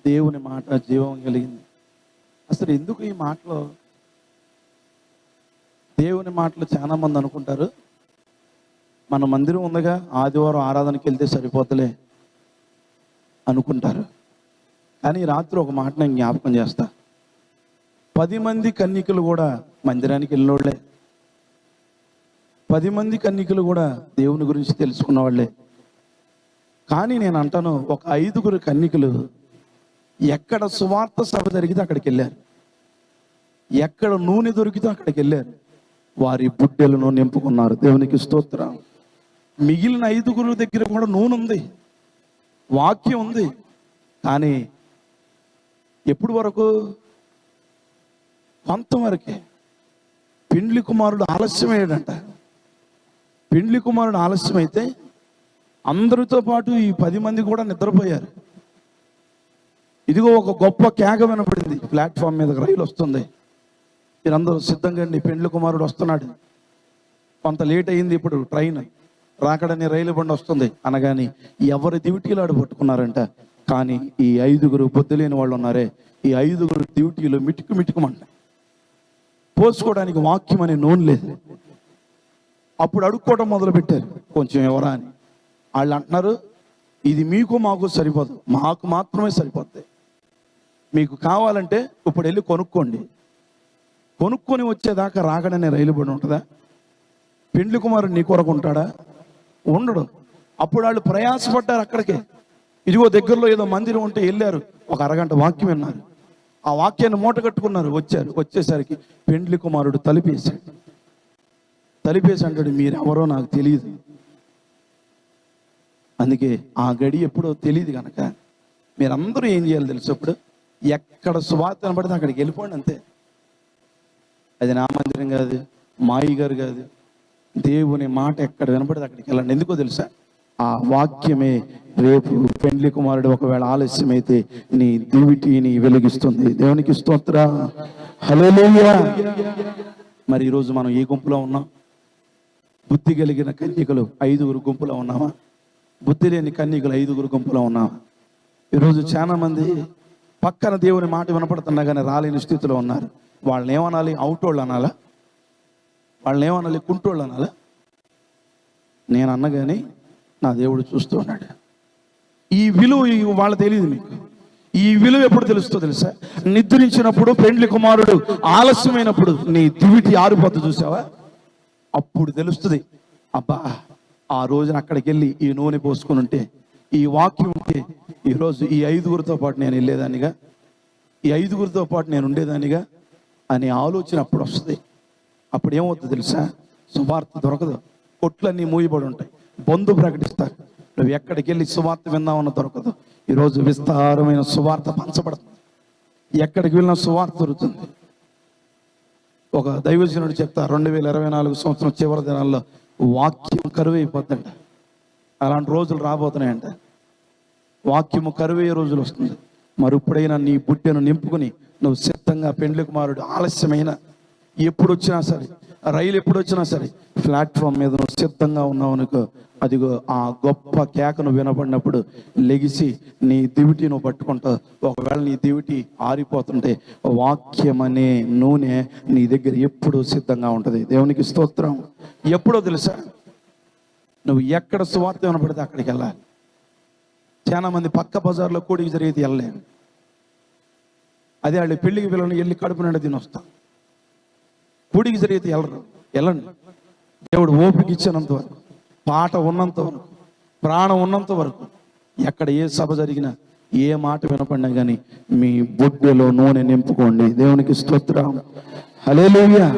దేవుని మాట జీవం కలిగింది. అసలు ఎందుకు ఈ మాటలో దేవుని మాటలు చాలా మంది అనుకుంటారు, మన మందిరం ఉందిగా ఆదివారం ఆరాధనకి వెళ్తే సరిపోతలే అనుకుంటారు. కానీ రాత్రి ఒక మాట నేను జ్ఞాపకం చేస్తా. 10 మంది కన్యకలు కూడా మందిరానికి వెళ్ళినోళ్లే. 10 మంది కన్యకలు కూడా దేవుని గురించి తెలుసుకున్న వాళ్ళే. కానీ నేను అంటాను, ఒక 5గురు కన్యకలు ఎక్కడ సువార్త సభ జరిగితే అక్కడికి వెళ్ళారు, ఎక్కడ నూనె దొరికితే అక్కడికి వెళ్ళారు, వారి బుడ్డెలను నింపుకున్నారు. దేవునికి స్తోత్రం. మిగిలిన 5గురు దగ్గర కూడా నూనె ఉంది, వాక్యం ఉంది. కానీ ఎప్పుడు వరకు? కొంతవరకే. పెండ్లి కుమారుడు ఆలస్యమయ్యాడంట. పెండ్లి కుమారుడు ఆలస్యమైతే అందరితో పాటు ఈ 10 మంది కూడా నిద్రపోయారు. ఇదిగో ఒక గొప్ప కేక వినపడింది. ప్లాట్ఫామ్ మీద రైలు వస్తుంది, మీరందరూ సిద్ధంగా అండి, పెండ్లి కుమారుడు వస్తున్నాడు. కొంత లేట్ అయింది, ఇప్పుడు ట్రైన్ రాకడని రైలు బండి వస్తుంది అనగాని ఎవరి డ్యూటీలు ఆడు పట్టుకున్నారంట. కానీ ఈ 5గురు బుద్ధి లేని వాళ్ళు ఉన్నారే, ఈ 5గురు డ్యూటీలు మిటుకుమంట. పోసుకోవడానికి వాక్యం అనే నూనె లేదు. అప్పుడు అడుక్కోవడం మొదలు పెట్టారు, కొంచెం ఎవరా అని. వాళ్ళు అంటున్నారు, ఇది మీకు మాకు సరిపోదు, మాకు మాత్రమే సరిపోద్ది. మీకు కావాలంటే ఇప్పుడు వెళ్ళి కొనుక్కోండి. కొనుక్కొని వచ్చేదాకా రాకడనే రైలు బండి ఉంటుందా? పెండ్లి కుమారుడు నీ కొరకు ఉంటాడా? ఉండడు. అప్పుడు వాళ్ళు ప్రయాసపడ్డారు అక్కడికే. ఇదిగో దగ్గరలో ఏదో మందిరం ఉంటే వెళ్ళారు, ఒక అరగంట వాక్యం విన్నారు, ఆ వాక్యాన్ని మూట కట్టుకున్నారు, వచ్చారు. వచ్చేసరికి పెండ్లి కుమారుడు తలిపేసి అంటాడు, మీరెవరో నాకు తెలియదు. అందుకే ఆ గడి ఎప్పుడో తెలియదు కనుక మీరందరూ ఏం చేయాలి తెలుసు? అప్పుడు ఎక్కడ సువార్త కనబడితే అక్కడికి వెళ్ళిపోండి, అంతే. అది నా మందిరం కాదు, మాయి గారు కాదు, దేవుని మాట ఎక్కడ వినపడితే అక్కడికి వెళ్ళండి. ఎందుకో తెలుసా? ఆ వాక్యమే రేపు పెండ్లి కుమారుడు ఒకవేళ ఆలస్యమైతే నీ దివిటీని వెలిగిస్తుంది. దేవునికి స్తోత్రం, హల్లెలూయా. మరి ఈరోజు మనం ఏ గుంపులో ఉన్నాం? బుద్ధి కలిగిన కన్యకలు 5గురు గుంపులో ఉన్నామా? బుద్ధి లేని కన్యకలు 5గురు గుంపులో ఉన్నామా? ఈరోజు చాలా మంది పక్కన దేవుని మాట వినపడుతున్నా కానీ రాలేని స్థితిలో ఉన్నారు. వాళ్ళని ఏమనాలి? అవుటోళ్ళు అనాలా? వాళ్ళని ఏమనాలి? కుంటోళ్ళు అనాలా? నేను అన్నగాని నా దేవుడు చూస్తూ ఉన్నాడు. ఈ విలువ వాళ్ళ తెలియదు. మీకు ఈ విలువ ఎప్పుడు తెలుస్తుందో తెలుసా? నిద్రించినప్పుడు, పెండ్లి కుమారుడు ఆలస్యమైనప్పుడు నీ దివిటి ఆరిపోతు చూసావా? అప్పుడు తెలుస్తుంది, అబ్బా ఆ రోజున అక్కడికి వెళ్ళి ఈ నూనె పోసుకుని ఉంటే, ఈ వాక్యం ఉంటే ఈరోజు ఈ 5గురితో పాటు నేను వెళ్ళేదానిగా, ఈ 5గురితో పాటు నేను ఉండేదానిగా అనే ఆలోచన అప్పుడు వస్తుంది. అప్పుడు ఏమవుతుంది తెలుసా? సువార్త దొరకదు, కొట్లన్నీ మూయబడి ఉంటాయి, బంధు ప్రకటిస్తారు. నువ్వు ఎక్కడికి వెళ్ళి సువార్త విందామన్న దొరకదు. ఈరోజు విస్తారమైన సువార్త పంచబడుతుంది, ఎక్కడికి వెళ్ళినా సువార్త దొరుకుతుంది. ఒక దైవజనుడు చెప్తా, 2024 సంవత్సరం చివరి దినాల్లో వాక్యం కరువైపోతుందంట. అలాంటి రోజులు రాబోతున్నాయంట. వాక్యము కరువయ్యే రోజులు వస్తుంది. మరి ఇప్పుడైనా నీ బుట్టెను నింపుకుని నువ్వు సిద్ధంగా, పెండ్లి కుమారుడు ఆలస్యమైన ఎప్పుడు వచ్చినా సరే, రైలు ఎప్పుడు వచ్చినా సరే, ప్లాట్ఫామ్ మీద నువ్వు సిద్ధంగా ఉన్నావు అనుకో, అదిగో ఆ గొప్ప కేకను వినబడినప్పుడు లెగిసి నీ దివిటి నువ్వు పట్టుకుంటావు. ఒకవేళ నీ దివిటి ఆరిపోతుంటే వాక్యం అనే నూనె నీ దగ్గర ఎప్పుడు సిద్ధంగా ఉంటుంది. దేవునికి స్తోత్రం. ఎప్పుడో తెలుసా? నువ్వు ఎక్కడ సువార్త వినపడితే అక్కడికి వెళ్ళాలి. చాలా మంది పక్క బజార్లో కూడికి జరిగితే వెళ్ళలేరు. అదే వాళ్ళు పెళ్లికి పిల్లలు వెళ్ళి కడుపు నిండా తిని వస్తాం. కూడికి జరిగితే వెళ్ళండి. దేవుడు ఓపిక ఇచ్చినంత వరకు, పాట ఉన్నంత వరకు, ప్రాణం ఉన్నంత వరకు, ఎక్కడ ఏ సభ జరిగినా, ఏ మాట వినపడినా కానీ మీ బుడ్డెలో నూనె నింపుకోండి. దేవునికి స్తోత్రం, హల్లెలూయా.